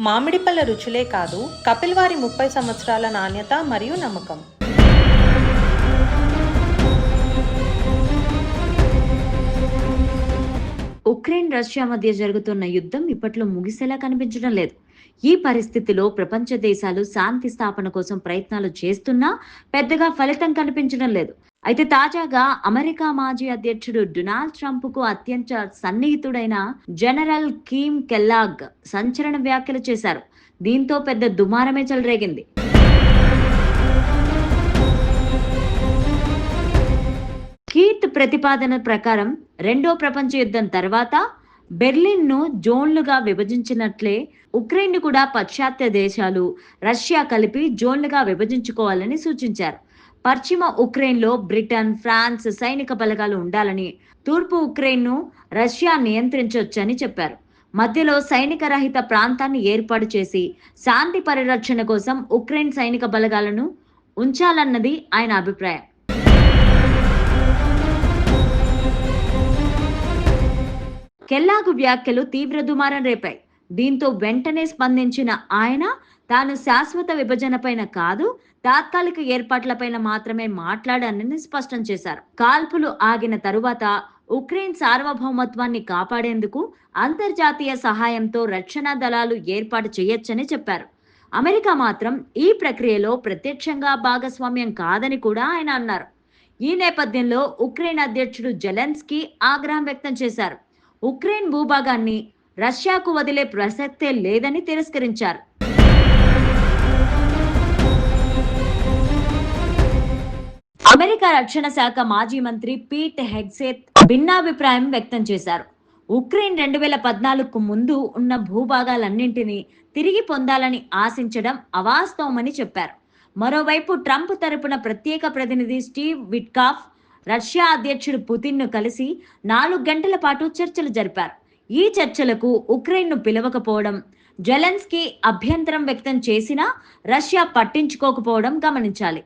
మామిడి పళ్ళ రుచులే కాదు, కపిల్ వారి 30 సంవత్సరాల నాణ్యత మరియు నమ్మకం. ఉక్రెయిన్ రష్యా మధ్య జరుగుతున్న యుద్ధం ఇప్పట్లో ముగిసేలా కనిపించడం లేదు. ఈ పరిస్థితిలో ప్రపంచ దేశాలు శాంతి స్థాపన కోసం ప్రయత్నాలు చేస్తున్నా పెద్దగా ఫలితం కనిపించడం లేదు. అయితే తాజాగా అమెరికా మాజీ అధ్యక్షుడు డొనాల్డ్ ట్రంప్ కు అత్యంత సన్నిహితుడైన జనరల్ కీమ్ కెల్లాగ్ సంచలన వ్యాఖ్యలు చేశారు. దీంతో పెద్ద దుమారమే చెలరేగింది. కీత్ ప్రతిపాదన ప్రకారం రెండో ప్రపంచ యుద్ధం తర్వాత బెర్లిన్ను జోన్లుగా విభజించినట్లే ఉక్రెయిన్ కూడా పాశ్చాత్య దేశాలు, రష్యా కలిపి జోన్లుగా విభజించుకోవాలని సూచించారు. పశ్చిమ ఉక్రెయిన్లో బ్రిటన్, ఫ్రాన్స్ సైనిక బలగాలు ఉండాలని, తూర్పు ఉక్రెయిన్ను రష్యా నియంత్రించవచ్చని చెప్పారు. మధ్యలో సైనిక రహిత ప్రాంతాన్ని ఏర్పాటు చేసి శాంతి పరిరక్షణ కోసం ఉక్రెయిన్ సైనిక బలగాలను ఉంచాలన్నది ఆయన అభిప్రాయం. కెల్లాగు వ్యాఖ్యలు తీవ్ర దుమారం రేపాయి. దీంతో వెంటనే స్పందించిన ఆయన తాను శాశ్వత విభజనపైన కాదు, తాత్కాలిక ఏర్పాట్లపైన మాత్రమే మాట్లాడానని స్పష్టం చేశారు. కాల్పులు ఆగిన తరువాత ఉక్రెయిన్ సార్వభౌమత్వాన్ని కాపాడేందుకు అంతర్జాతీయ సహాయంతో రక్షణ దళాలు ఏర్పాటు చేయొచ్చని చెప్పారు. అమెరికా మాత్రం ఈ ప్రక్రియలో ప్రత్యక్షంగా భాగస్వామ్యం కాదని కూడా ఆయన అన్నారు. ఈ నేపథ్యంలో ఉక్రెయిన్ అధ్యక్షుడు జెలెన్స్కీ ఆగ్రహం వ్యక్తం చేశారు. ఉక్రెయిన్ భూభాగాన్ని రష్యాకు వదిలే ప్రసక్తే లేదని తిరస్కరించారు. అమెరికా రక్షణ శాఖ మాజీ మంత్రి పీట్ హెగ్సేత్ భిన్నాభిప్రాయం వ్యక్తం చేశారు. ఉక్రెయిన్ 2014కు ముందు ఉన్న భూభాగాలన్నింటినీ తిరిగి పొందాలని ఆశించడం అవాస్తవమని చెప్పారు. మరోవైపు ట్రంప్ తరపున ప్రత్యేక ప్రతినిధి స్టీవ్ విట్కాఫ్ రష్యా అధ్యక్షుడు పుతిన్ను కలిసి 4 గంటల పాటు చర్చలు జరిపారు. ఈ చర్చలకు ఉక్రెయిన్ను పిలవకపోవడం, జెలెన్స్కీ అభ్యంతరం వ్యక్తం చేసినా రష్యా పట్టించుకోకపోవడం గమనించాలి.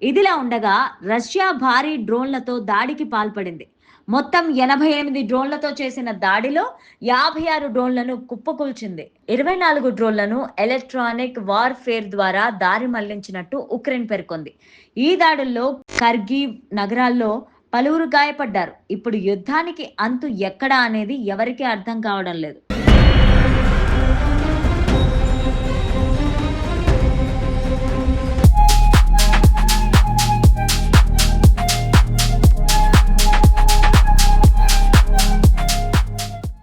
ఇదిలా ఉండగా రష్యా భారీ డ్రోన్లతో దాడికి పాల్పడింది. మొత్తం 88 డ్రోన్లతో చేసిన దాడిలో 56 డ్రోన్లను కుప్పకూల్చింది. 24 డ్రోన్లను ఎలక్ట్రానిక్ వార్ఫేర్ ద్వారా దారి మళ్లించినట్టు ఉక్రెయిన్ పేర్కొంది. ఈ దాడుల్లో కర్గివ్ నగరాల్లో పలువురు గాయపడ్డారు. ఇప్పుడు యుద్ధానికి అంతు ఎక్కడా అనేది ఎవరికీ అర్థం కావడం లేదు.